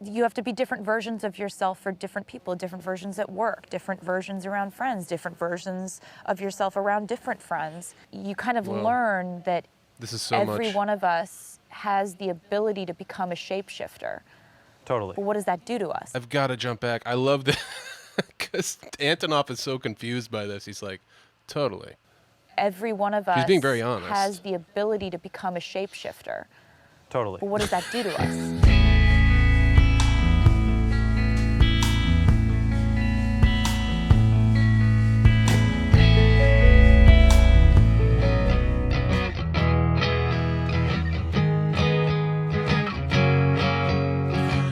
You have to be different versions of yourself for different people, different versions at work, different versions around friends, different versions of yourself around different friends. You kind of learn that this is so every one of us has the ability to become a shapeshifter. Totally. But what does that do to us? I've got to jump back. I love that because Antonoff is so confused by this. He's like, totally. Every one of us He's being very honest. has the ability to become a shapeshifter. Totally. But what does that do to us?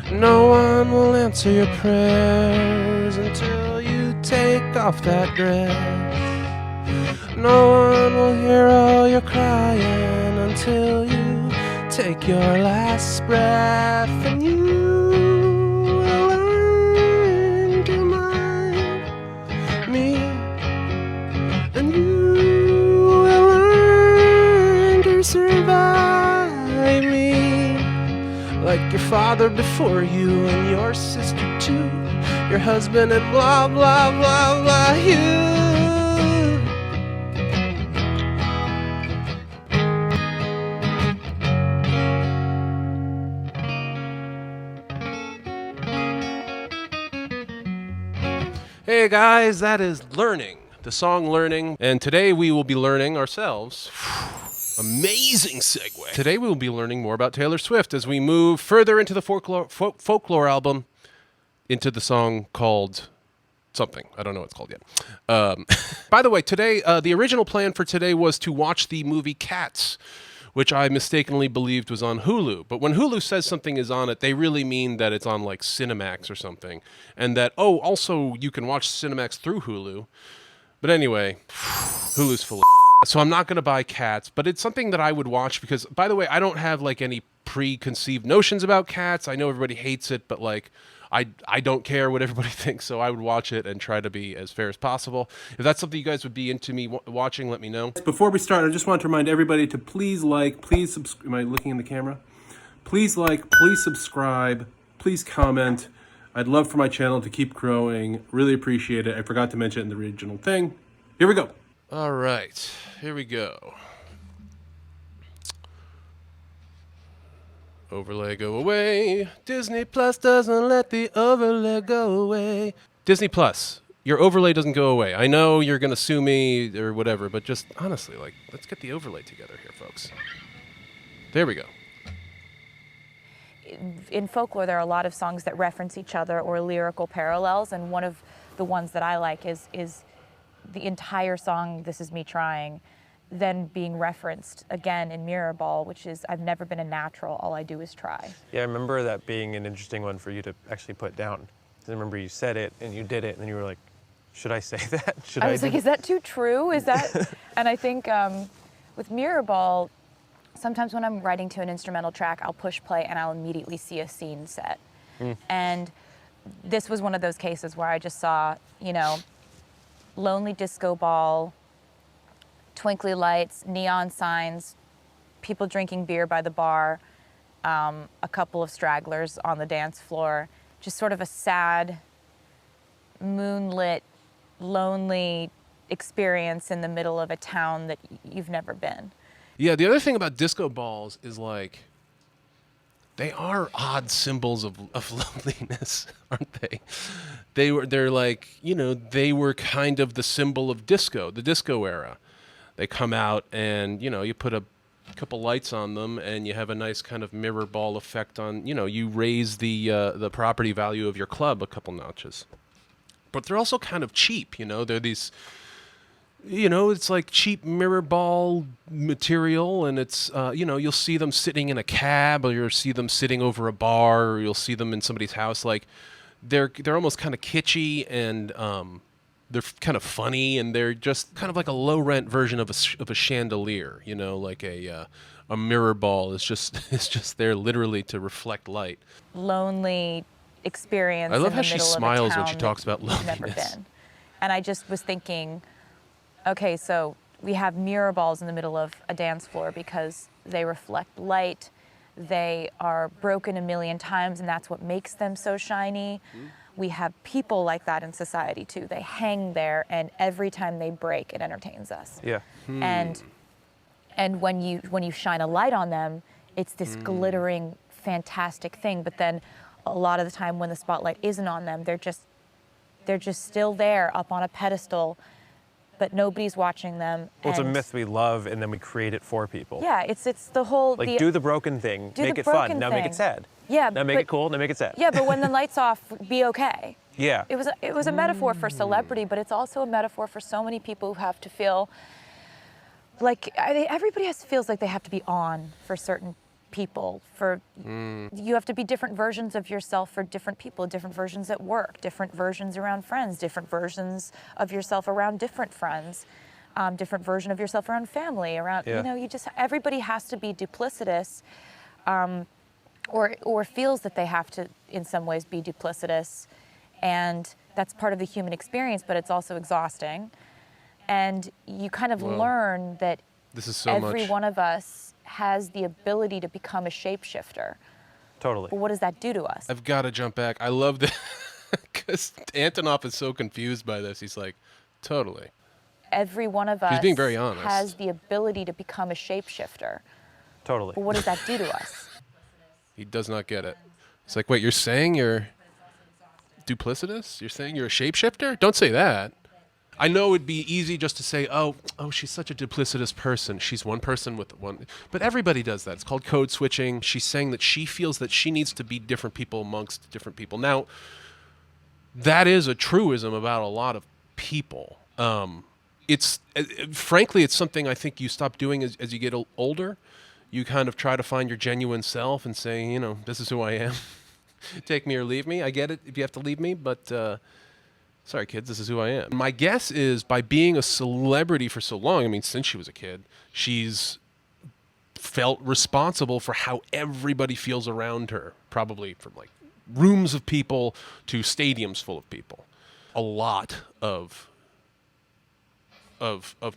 No one will answer your prayers until you take off that dress. No one will hear all your crying until you take your last breath, and you will learn to mind me, and you will learn to survive me, like your father before you and your sister too, your husband and blah blah blah blah you. Hey guys, that is Learning, the song Learning, and today we will be learning ourselves. Amazing segue. Today we will be learning more about Taylor Swift as we move further into the folklore album, into the song called something. I don't know what it's called yet. By the way, today, the original plan for today was to watch the movie Cats, which I mistakenly believed was on Hulu. But when Hulu says something is on it, they really mean that it's on like Cinemax or something. And that, also you can watch Cinemax through Hulu. But anyway, Hulu's full of so I'm not going to buy Cats, but it's something that I would watch because, by the way, I don't have like any preconceived notions about Cats. I know everybody hates it, but like I don't care what everybody thinks, so I would watch it and try to be as fair as possible. If that's something you guys would be into me watching, let me know. Before we start, I just want to remind everybody to please subscribe. Am I looking in the camera? Please please subscribe, please comment. I'd love for my channel to keep growing. Really appreciate it. I forgot to mention it in the original thing. Here we go. All right, here we go. Overlay go away. Disney Plus doesn't let the overlay go away. Disney Plus, your overlay doesn't go away. I know you're going to sue me or whatever, but just honestly, like, let's get the overlay together here, folks. There we go. In folklore, there are a lot of songs that reference each other or lyrical parallels, and one of the ones that I like is the entire song, This Is Me Trying, then being referenced again in Mirrorball, which is, I've never been a natural, all I do is try. Yeah, I remember that being an interesting one for you to actually put down. I remember you said it and you did it and then you were like, should I say that? I was like, is that too true? Is that? And I think with Mirrorball, sometimes when I'm writing to an instrumental track, I'll push play and I'll immediately see a scene set. And this was one of those cases where I just saw, lonely disco ball, twinkly lights, neon signs, people drinking beer by the bar, a couple of stragglers on the dance floor, just sort of a sad, moonlit, lonely experience in the middle of a town that you've never been. Yeah, the other thing about disco balls is like, they are odd symbols of loneliness, aren't they? They're like, they were kind of the symbol of disco, the disco era. They come out and, you put a couple lights on them and you have a nice kind of mirror ball effect on, you raise the property value of your club a couple notches. But they're also kind of cheap, they're these, it's like cheap mirror ball material, and it's, you'll see them sitting in a cab, or you'll see them sitting over a bar, or you'll see them in somebody's house. Like, they're almost kind of kitschy, and they're kind of funny, and they're just kind of like a low-rent version of a chandelier, like a mirror ball is just there literally to reflect light. Lonely experience. I love how in the she middle smiles of a when she town talks about that you've never loneliness. been. And I just was thinking, okay, so we have mirror balls in the middle of a dance floor because they reflect light They are broken a million times, and that's what makes them so shiny. We have people like that in society too. They hang there, and every time they break, it entertains us. Yeah. And when you shine a light on them, it's this glittering, fantastic thing. But then, a lot of the time, when the spotlight isn't on them, they're just still there, up on a pedestal, but nobody's watching them. Well, it's a myth we love, and then we create it for people. Yeah, it's the whole Like, do the broken thing, make it fun. Now make it sad. Yeah, now make it cool. Now make it sad. Yeah, but when the light's off, be okay. Yeah. It was a metaphor for celebrity, but it's also a metaphor for so many people who have to feel like everybody feels like they have to be on for certain people. You have to be different versions of yourself for different people, different versions at work, different versions around friends, different versions of yourself around different friends, different version of yourself around family, around everybody has to be duplicitous. Or feels that they have to, in some ways, be duplicitous. And that's part of the human experience, but it's also exhausting. And you kind of learn that this is so every much. one of us has the ability to become a shapeshifter. Totally. But what does that do to us? I've got to jump back. I love that because Antonoff is so confused by this. He's like, totally. Every one of us He's being very honest. has the ability to become a shapeshifter. Totally. But what does that do to us? He does not get it. It's like, wait, you're saying you're duplicitous? You're saying you're a shapeshifter? Don't say that. I know it'd be easy just to say, oh, she's such a duplicitous person. She's one person with one. But everybody does that. It's called code switching. She's saying that she feels that she needs to be different people amongst different people. Now, that is a truism about a lot of people. Frankly, it's something I think you stop doing as you get older. You kind of try to find your genuine self and say, this is who I am. Take me or leave me. I get it if you have to leave me, but sorry, kids, this is who I am. My guess is by being a celebrity for so long, since she was a kid, she's felt responsible for how everybody feels around her, probably from like rooms of people to stadiums full of people. A lot of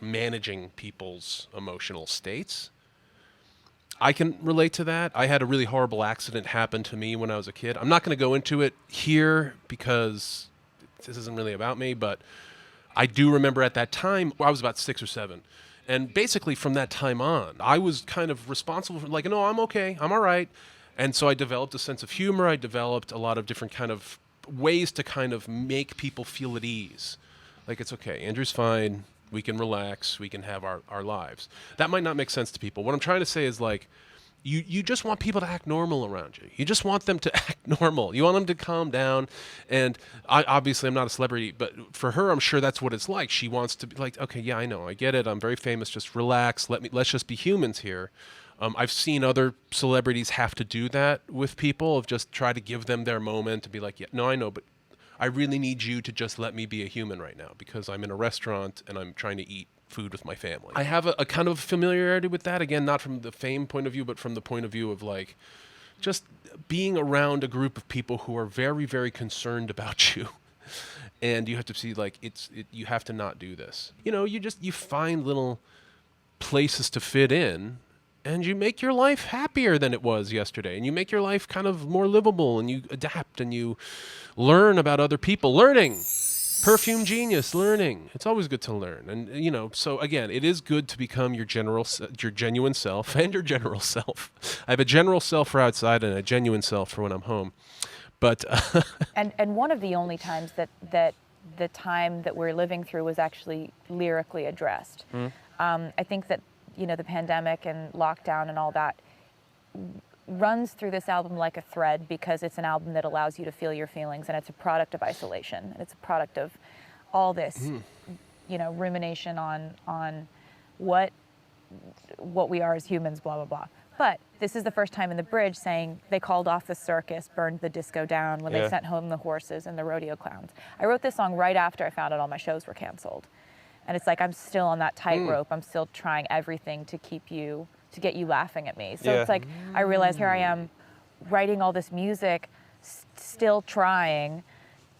managing people's emotional states. I can relate to that. I had a really horrible accident happen to me when I was a kid. I'm not going to go into it here because this isn't really about me, but I do remember at that time, I was about 6 or 7. And basically from that time on, I was kind of responsible for like, no, I'm okay. I'm all right. And so I developed a sense of humor. I developed a lot of different kind of ways to kind of make people feel at ease. Like, it's okay. Andrew's fine. We can relax. We can have our lives. That might not make sense to people. What I'm trying to say is like, you just want people to act normal around you. You just want them to act normal. You want them to calm down. And obviously I'm not a celebrity, but for her, I'm sure that's what it's like. She wants to be like, okay, yeah, I know. I get it. I'm very famous. Just relax. Let's just be humans here. I've seen other celebrities have to do that with people, of just try to give them their moment to be like, yeah, no, I know, but I really need you to just let me be a human right now because I'm in a restaurant and I'm trying to eat food with my family. I have a kind of familiarity with that, again, not from the fame point of view, but from the point of view of like just being around a group of people who are very, very concerned about you. And you have to see like, you have to not do this. You find little places to fit in, and you make your life happier than it was yesterday. And you make your life kind of more livable, and you adapt, and you learn about other people. Learning. Perfume genius, learning. It's always good to learn. And, so again, it is good to become your genuine self and your general self. I have a general self for outside and a genuine self for when I'm home. But and one of the only times that the time that we're living through was actually lyrically addressed. I think that, the pandemic and lockdown and all that runs through this album like a thread, because it's an album that allows you to feel your feelings, and it's a product of isolation. And it's a product of all this, rumination on what we are as humans, blah, blah, blah. But this is the first time in the bridge saying they called off the circus, burned the disco down when they sent home the horses and the rodeo clowns. I wrote this song right after I found out all my shows were canceled. And it's like I'm still on that tightrope. I'm still trying everything to get you laughing at me. So it's like I realize here I am writing all this music, still trying,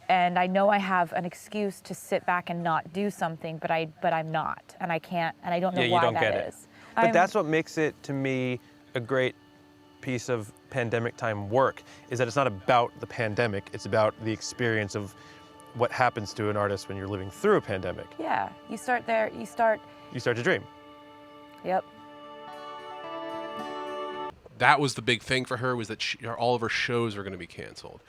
and I know I have an excuse to sit back and not do something, but I'm not, and I can't, and I don't know why that is. But that's what makes it, to me, a great piece of pandemic time work is that it's not about the pandemic, it's about the experience of what happens to an artist when you're living through a pandemic. Yeah, you start there, you start to dream. Yep. That was the big thing for her, was that all of her shows are going to be canceled.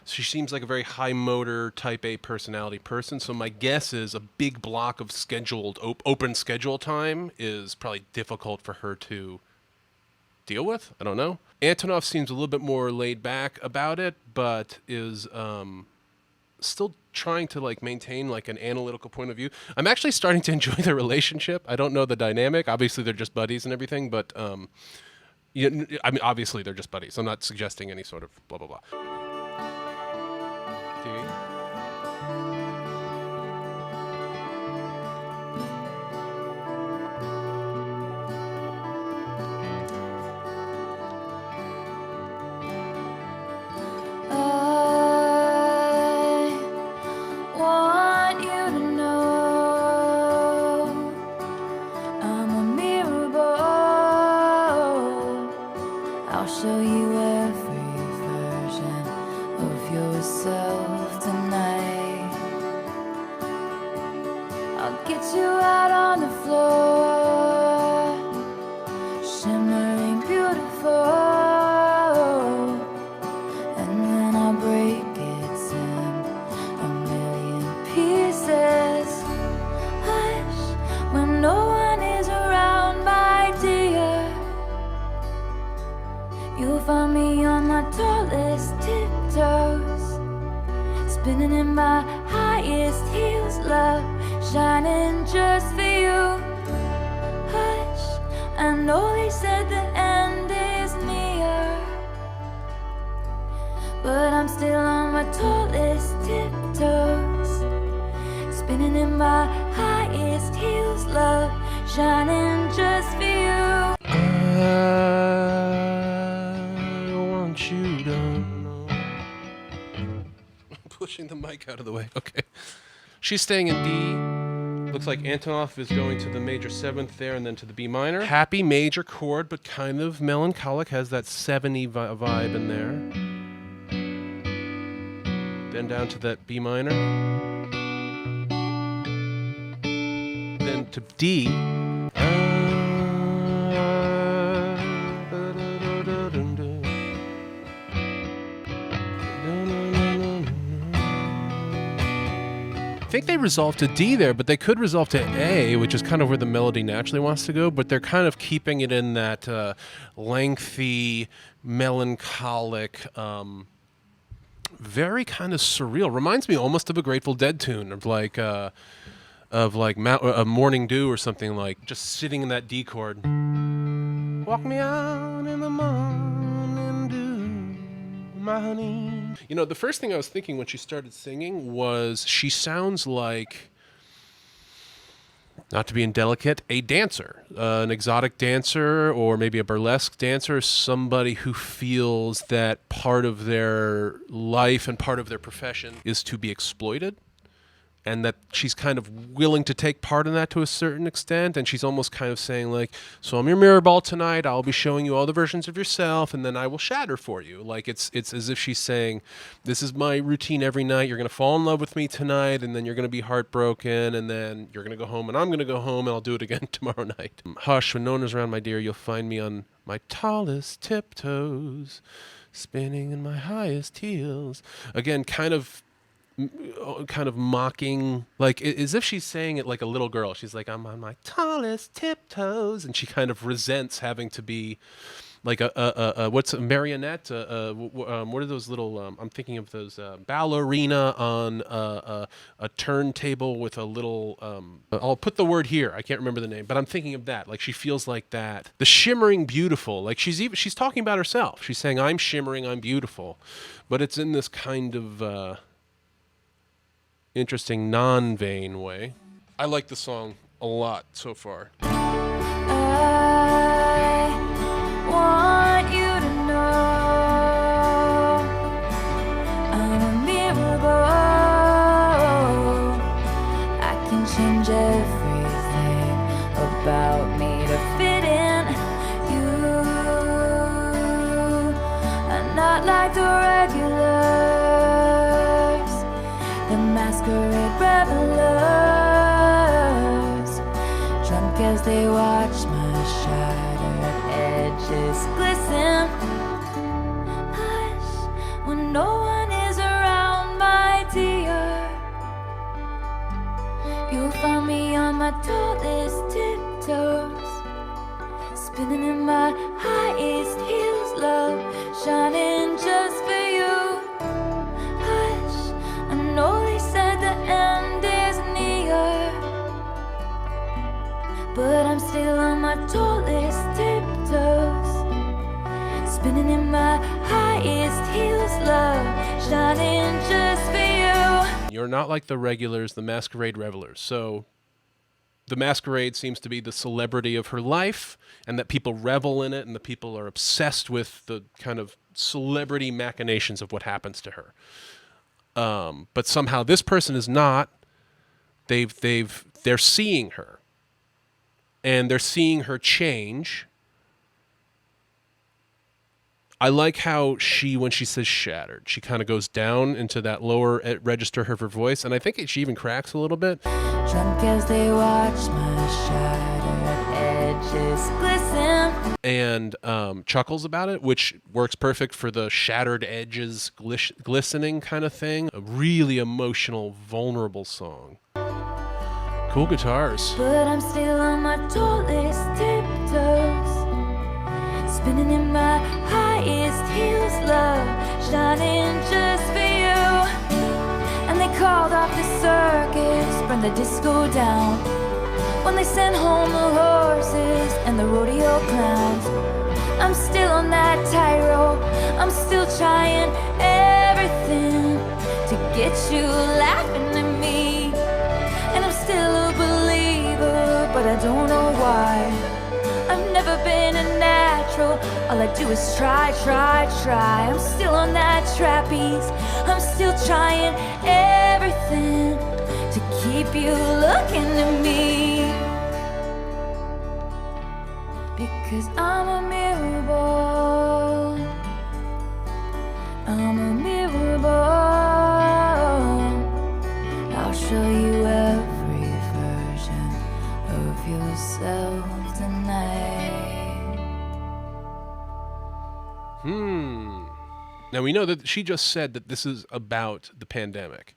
She seems like a very high motor, type A personality person. So my guess is a big block of scheduled, open schedule time is probably difficult for her to deal with. I don't know. Antonoff seems a little bit more laid back about it, but is still trying to like maintain like an analytical point of view. I'm actually starting to enjoy their relationship. I don't know the dynamic. Obviously, they're just buddies and everything, but I mean, obviously they're just buddies. I'm not suggesting any sort of blah blah blah. Show you every version of yourself tonight. I'll get you out on the floor, shimmering beautiful, and then I'll break it in a million pieces. Hush, when no one is around, my dear. You'll find me on my tallest tiptoes, spinning in my highest heels, love shining just for you. Hush, I know they said the end is near, but I'm still on my tallest tiptoes, spinning in my highest heels, love shining just for you. You don't know. Pushing the mic out of the way. Okay. She's staying in D. Looks like Antonoff is going to the major 7th there and then to the B minor. Happy major chord, but kind of melancholic. Has that 70 vibe in there. Then down to that B minor. Then to D. I think they resolved to D there, but they could resolve to A, which is kind of where the melody naturally wants to go, but they're kind of keeping it in that lengthy, melancholic, very kind of surreal. Reminds me almost of a Grateful Dead tune of like Morning Dew or something, like just sitting in that D chord. Walk me out in the morning dew, my honey. You know, the first thing I was thinking when she started singing was she sounds like, not to be indelicate, a dancer, an exotic dancer, or maybe a burlesque dancer, somebody who feels that part of their life and part of their profession is to be exploited, and that she's kind of willing to take part in that to a certain extent, and she's almost kind of saying like, so I'm your Mirrorball tonight, I'll be showing you all the versions of yourself, and then I will shatter for you. Like it's as if she's saying, this is my routine every night, you're going to fall in love with me tonight, and then you're going to be heartbroken, and then you're going to go home, and I'm going to go home, and I'll do it again tomorrow night. Hush, when no one is around, my dear, you'll find me on my tallest tiptoes, spinning in my highest heels. Again, kind of mocking, like as if she's saying it like a little girl. She's like, I'm on my tallest tiptoes, and she kind of resents having to be like what's a marionette? What are those little? I'm thinking of those ballerina on a turntable with a little. I'll put the word here. I can't remember the name, but I'm thinking of that. Like she feels like that. The shimmering beautiful. Like she's talking about herself. She's saying, I'm shimmering, I'm beautiful, but it's in this kind of interesting non-vain way. I like the song a lot so far. I want you to know I'm a Mirrorball. I can change everything about me to fit in you. find me on my tallest tiptoes, spinning in my highest heels, love, shining just for you. Hush, I know they said the end is near, but I'm still on my tallest tiptoes, spinning in my highest heels, love, shining just for you. You're not like the regulars, the masquerade revelers. So the masquerade seems to be the celebrity of her life, and that people revel in it, and the people are obsessed with the kind of celebrity machinations of what happens to her. But somehow this person is not. They're seeing her, and they're seeing her change. I like how when she says shattered, she kind of goes down into that lower register of her voice, and I think she even cracks a little bit. Drunk as they watch my shattered edges glisten. And chuckles about it, which works perfect for the shattered edges glistening kind of thing. A really emotional, vulnerable song. Cool guitars. But I'm still on my tallest tiptoes, spinning in my highest heels, love, shining just for you. And they called off the circus, burned the disco down, when they sent home the horses and the rodeo clowns. I'm still on that tightrope, I'm still trying everything to get you laughing at me. And I'm still a believer, but I don't know why. I've never been a natural, all I do is try. I'm still on that trapeze, I'm still trying everything to keep you looking at me. Because I'm a mirror ball, I'm a mirror ball. I'll show you every version of yourself tonight. Now we know that she just said that this is about the pandemic.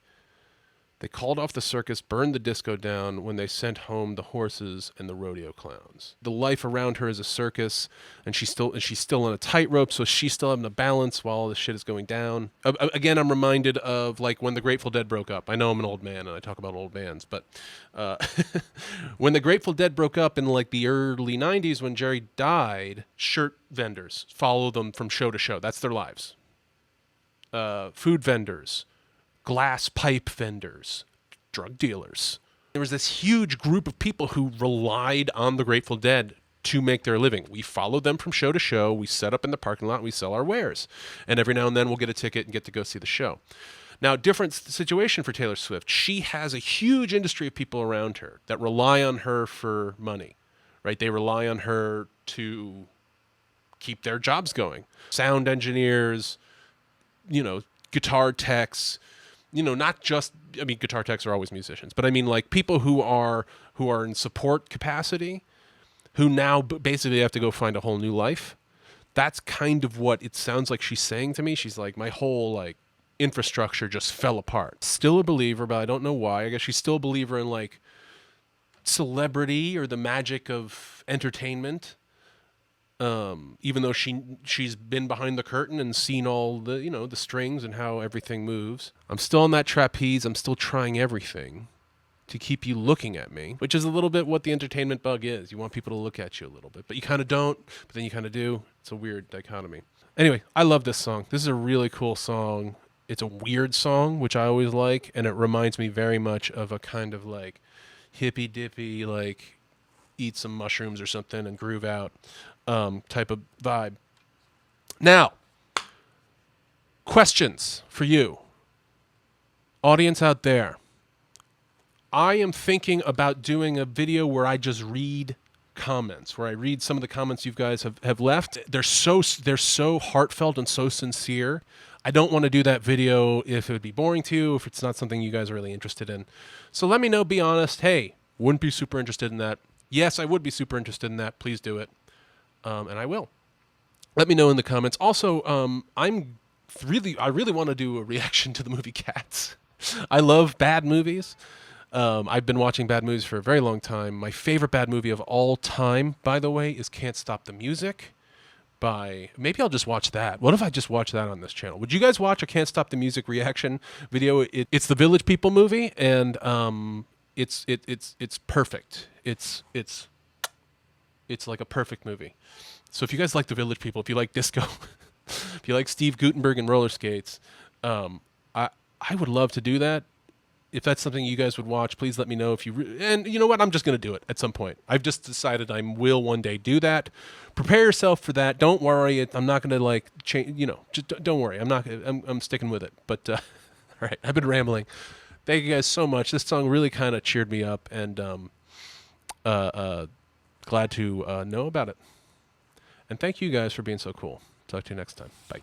They called off the circus, burned the disco down when they sent home the horses and the rodeo clowns. The life around her is a circus, and she's still on a tightrope, so she's still having to balance while all this shit is going down. Again, I'm reminded of like when the Grateful Dead broke up. I know I'm an old man and I talk about old bands, but when the Grateful Dead broke up in like the early 90s when Jerry died, shirt vendors follow them from show to show. That's their lives. Food vendors, glass pipe vendors, drug dealers. There was this huge group of people who relied on the Grateful Dead to make their living. We followed them from show to show. We set up in the parking lot and we sell our wares. And every now and then we'll get a ticket and get to go see the show. Now, different situation for Taylor Swift. She has a huge industry of people around her that rely on her for money, right? They rely on her to keep their jobs going. Sound engineers, guitar techs, not just, guitar techs are always musicians, but I mean like people who are in support capacity, who now basically have to go find a whole new life. That's kind of what it sounds like she's saying to me. She's like, my whole like infrastructure just fell apart. Still a believer, but I don't know why. I guess she's still a believer in like celebrity or the magic of entertainment. Even though she's been behind the curtain and seen all the, the strings and how everything moves. I'm still on that trapeze. I'm still trying everything to keep you looking at me, which is a little bit what the entertainment bug is. You want people to look at you a little bit, but you kind of don't, but then you kind of do. It's a weird dichotomy. Anyway, I love this song. This is a really cool song. It's a weird song, which I always like, and it reminds me very much of a kind of like hippy-dippy, like eat some mushrooms or something and groove out type of vibe. Now, questions for you, audience out there. I am thinking about doing a video where I just read comments, where I read some of the comments you guys have left. They're so heartfelt and so sincere. I don't want to do that video if it would be boring to you, if it's not something you guys are really interested in. So let me know, be honest. Hey, wouldn't be super interested in that. Yes, I would be super interested in that. Please do it. And I will. Let me know in the comments. Also, I really want to do a reaction to the movie Cats. I love bad movies. I've been watching bad movies for a very long time. My favorite bad movie of all time, by the way, is Can't Stop the Music. Maybe I'll just watch that. What if I just watch that on this channel? Would you guys watch a Can't Stop the Music reaction video? It's the Village People movie, and it's perfect. It's like a perfect movie. So if you guys like the Village People, if you like disco, if you like Steve Guttenberg and roller skates, I would love to do that. If that's something you guys would watch, please let me know. And you know what? I'm just going to do it at some point. I've just decided I will one day do that. Prepare yourself for that. Don't worry. I'm not going to change, just don't worry. I'm sticking with it. But, all right, I've been rambling. Thank you guys so much. This song really kind of cheered me up, and glad to know about it. And thank you guys for being so cool. Talk to you next time. Bye.